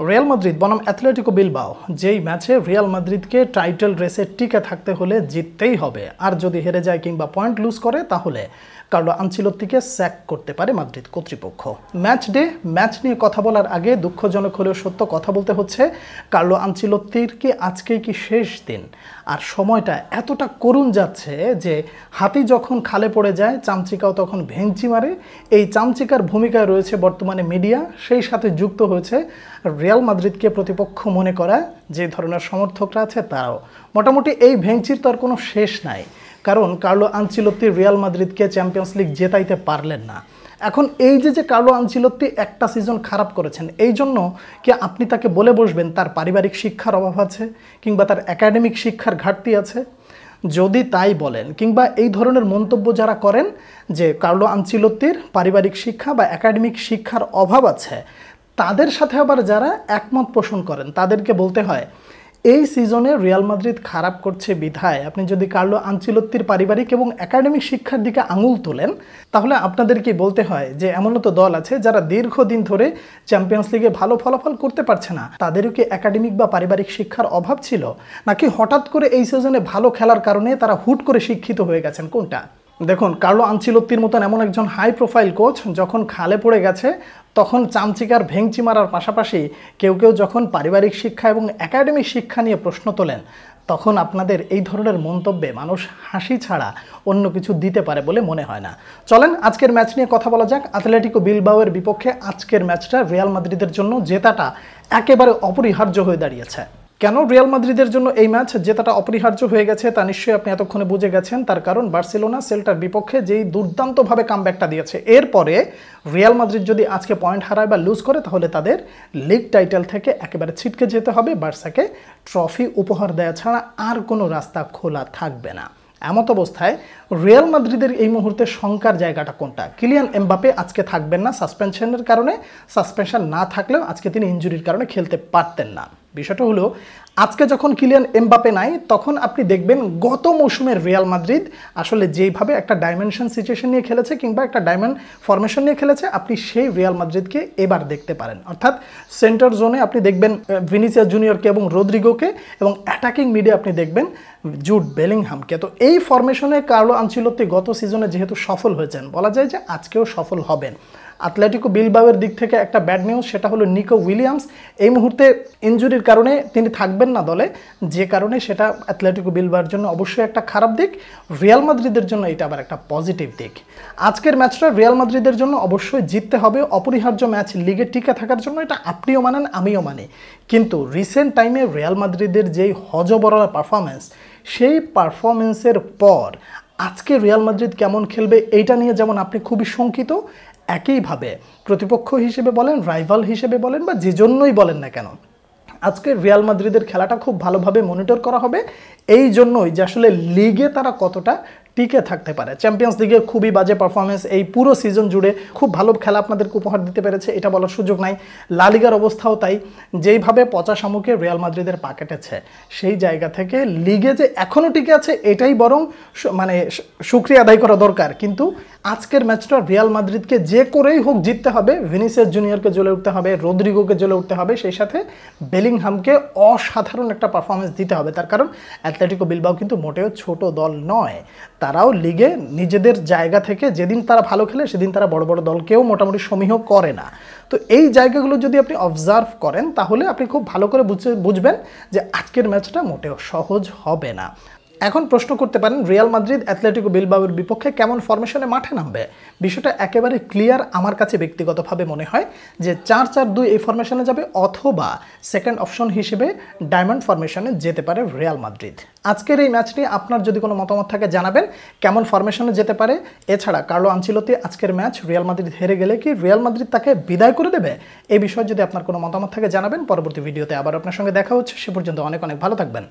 Real Madrid বনাম Atletico Bilbao যেই ম্যাচে রিয়াল মাদ্রিদকে টাইটেল রেসে টিকে থাকতে হলে জিততেই হবে, আর যদি হেরে যায় কিংবা পয়েন্ট লুজ করে তাহলে কার্লো আনচেলত্তিকে স্যাক করতে পারে মাদ্রিদ কর্তৃপক্ষ। ম্যাচ নিয়ে কথা বলার আগে দুঃখজনক হলেও সত্য কথা বলতে হচ্ছে, কার্লো আনচেলত্তির কি আজকেই কি শেষ দিন? আর সময়টা এতটা করুণ যাচ্ছে যে হাতি যখন খালে পড়ে যায় চামচিকাও তখন ভেঙচি মারে। এই চামচিকার ভূমিকায় রয়েছে বর্তমানে মিডিয়া, সেই সাথে যুক্ত হয়েছে রিয়াল মাদ্রিদকে প্রতিপক্ষ মনে করা যে ধরনের সমর্থকরা আছে তারাও। মোটামুটি এই ভেঙচির তো আর কোনো শেষ নাই, কারণ কার্লো আনচেলত্তি রিয়াল মাদ্রিদকে চ্যাম্পিয়ন্স লিগ জেতাইতে পারলেন না। এখন এই যে কার্লো আনচেলত্তি একটা সিজন খারাপ করেছেন, এই জন্য কি আপনি তাকে বলে বসবেন তার পারিবারিক শিক্ষার অভাব আছে কিংবা তার একাডেমিক শিক্ষার ঘাটতি আছে? যদি তাই বলেন কিংবা এই ধরনের মন্তব্য যারা করেন যে কার্লো আনচেলত্তির পারিবারিক শিক্ষা বা একাডেমিক শিক্ষার অভাব আছে, তাদের সাথে আবার যারা একমত পোষণ করেন তাদেরকে বলতে হয় এই সিজনে রিয়াল মাদ্রিদ খারাপ করছে বিধায় আপনি যদি কার্লো আনচেলত্তির পারিবারিক এবং একাডেমিক শিক্ষার দিকে আঙুল তোলেন, তাহলে আপনাদেরকে বলতে হয় যে এমনও তো দল আছে যারা দীর্ঘদিন ধরে চ্যাম্পিয়ন্স লিগে ভালো ফলাফল করতে পারছে না, তাদেরও কি একাডেমিক বা পারিবারিক শিক্ষার অভাব ছিল, নাকি হঠাৎ করে এই সিজনে ভালো খেলার কারণে তারা হুট করে শিক্ষিত হয়ে গেছেন? কোনটা? দেখুন, কার্লো আনচেলত্তির মতন এমন একজন হাই প্রোফাইল কোচ যখন খালে পড়ে গেছে তখন চামচিকার ভেঙচি মারার পাশাপাশি কেউ যখন পারিবারিক শিক্ষা এবং একাডেমিক শিক্ষা নিয়ে প্রশ্ন তোলেন, তখন আপনাদের এই ধরনের মন্তব্যে মানুষ হাসি ছাড়া অন্য কিছু দিতে পারে বলে মনে হয় না। চলেন আজকের ম্যাচ নিয়ে কথা বলা যাক। অ্যাথলেটিকো বিলবাওয়ের বিপক্ষে আজকের ম্যাচটা রিয়াল মাদ্রিদের জন্য জেতাটা একেবারে অপরিহার্য হয়ে দাঁড়িয়েছে। কেন রিয়াল মাদ্রিদের জন্য এই ম্যাচ জেতাটা অপরিহার্য হয়ে গেছে তা নিশ্চয়ই আপনি এতক্ষণে বুঝে গেছেন। তার কারণ বার্সেলোনা সেল্টার বিপক্ষে যেই দুর্দান্তভাবে কামব্যাকটা দিয়েছে, এরপরে রিয়াল মাদ্রিদ যদি আজকে পয়েন্ট হারায় বা লুজ করে তাহলে তাদের লিগ টাইটেল থেকে একেবারে ছিটকে যেতে হবে। বার্সাকে ট্রফি উপহার দেওয়া ছাড়া আর কোনো রাস্তা খোলা থাকবে না। এমত অবস্থায় রিয়াল মাদ্রিদের এই মুহূর্তে শঙ্কার জায়গাটা কোনটা? কিলিয়ান এমবাপে আজকে থাকবেন না সাসপেনশনের কারণে। সাসপেনশন না থাকলেও আজকে তিনি ইনজুরির কারণে খেলতে পারতেন না। বিষয়টা হলো আজকে যখন কিলিয়ান এমবাপে নাই তখন আপনি দেখবেন গত মৌসুমের রিয়াল মাদ্রিদ আসলে যেইভাবে একটা ডাইমেনশন সিচুয়েশন নিয়ে খেলেছে কিংবা একটা ডায়মন্ড ফরমেশন নিয়ে খেলেছে, আপনি সেই রিয়াল মাদ্রিদকে এবার দেখতে পারেন। অর্থাৎ সেন্টার জোনে আপনি দেখবেন ভিনিসিয়াস জুনিয়রকে এবং রদ্রিগোকে, এবং অ্যাটাকিং মিডে আপনি দেখবেন জুড বেলিংহামকে। তো এই ফরমেশনে কার্লো আনচেলত্তি গত সিজনে যেহেতু সফল হয়েছেন, বলা যায় যে আজকেও সফল হবেন। অ্যাথলেটিকো বিলবাওয়ের দিক থেকে একটা ব্যাড নিউজ, সেটা হলো নিকো উইলিয়ামস এই মুহূর্তে ইনজুরির কারণে তিনি থাকবেন না দলে, যে কারণে সেটা অ্যাথলেটিকো বিলবাওয়ের জন্য অবশ্যই একটা খারাপ দিক। রিয়াল মাদ্রিদের জন্য এটা আবার একটা পজিটিভ দিক। আজকের ম্যাচটা রিয়াল মাদ্রিদের জন্য অবশ্যই জিততে হবে, অপরিহার্য ম্যাচ লিগে টিকে থাকার জন্য। এটা আপনিও মানেন, আমিও মানি। কিন্তু রিসেন্ট টাইমে রিয়াল মাদ্রিদের যেই হজবরল পারফরমেন্স, সেই পারফরমেন্সের পর আজকে রিয়াল মাদ্রিদ কেমন খেলবে এইটা নিয়ে যেমন আপনি খুবই শঙ্কিত, একইভাবে প্রতিপক্ষ হিসেবে বলেন, রাইভাল হিসেবে বলেন বা যে জন্যই বলেন না কেন, আজকে রিয়াল মাদ্রিদের খেলাটা খুব ভালোভাবে মনিটর করা হবে। এই জন্যই যে আসলে লিগে তারা কতটা টিকে থাকতে পারে। চ্যাম্পিয়ন্স লিগে খুবই বাজে পারফরমেন্স, এই পুরো সিজন জুড়ে খুব ভালো খেলা আপনাদেরকে উপহার দিতে পেরেছে, এটা বলার সুযোগ নাই। লা লিগার অবস্থাও তাই, যেইভাবে পচা শামুকে রিয়াল মাদ্রিদের পা কেটেছে, সেই জায়গা থেকে লিগে যে এখনও টিকে আছে এটাই বরং মানে শুকরিয়া আদায় করা দরকার। কিন্তু আজকের ম্যাচটা রিয়াল মাদ্রিদকে যে করেই হোক জিততে হবে। ভিনিসিয়াস জুনিয়রকে জ্বলে উঠতে হবে, রদ্রিগোকে জ্বলে উঠতে হবে, সেই সাথে বেলিংহামকে অসাধারণ একটা পারফরমেন্স দিতে হবে। তার কারণ অ্যাথলেটিকো বিলবাও কিন্তু মোটেও ছোট দল নয়, তারাও লিগে নিজেদের জায়গা থেকে যেদিন তারা ভালো খেলে সেদিন তারা বড় বড় দলকেও মোটামুটি সমীহ করে না। তো এই জায়গাগুলো যদি আপনি অবজার্ভ করেন তাহলে আপনি খুব ভালো করে বুঝবেন যে আজকের ম্যাচটা মোটেও সহজ হবে না। এখন প্রশ্ন করতে পারেন রিয়াল মাদ্রিদ অ্যাথলেটিকো বিলবাওয়ের বিপক্ষে কেমন ফরমেশনে মাঠে নামবে? বিষয়টা একেবারে ক্লিয়ার। আমার কাছে ব্যক্তিগতভাবে মনে হয় যে 4-4-2 এই ফরমেশনে যাবে, অথবা সেকেন্ড অপশন হিসেবে ডায়মন্ড ফরমেশনে যেতে পারে রিয়াল মাদ্রিদ। আজকের এই ম্যাচ নিয়ে আপনার যদি কোনো মতামত থাকে জানাবেন, কেমন ফরমেশনে যেতে পারে। এছাড়া কার্লো আনচেলত্তি আজকের ম্যাচ রিয়াল মাদ্রিদ হেরে গেলে কি রিয়াল মাদ্রিদ তাকে বিদায় করে দেবে? এই বিষয়ে যদি আপনার কোনো মতামত থাকে জানাবেন। পরবর্তী ভিডিওতে আবার আপনার সঙ্গে দেখা হচ্ছে, সে পর্যন্ত অনেক অনেক ভালো থাকবেন।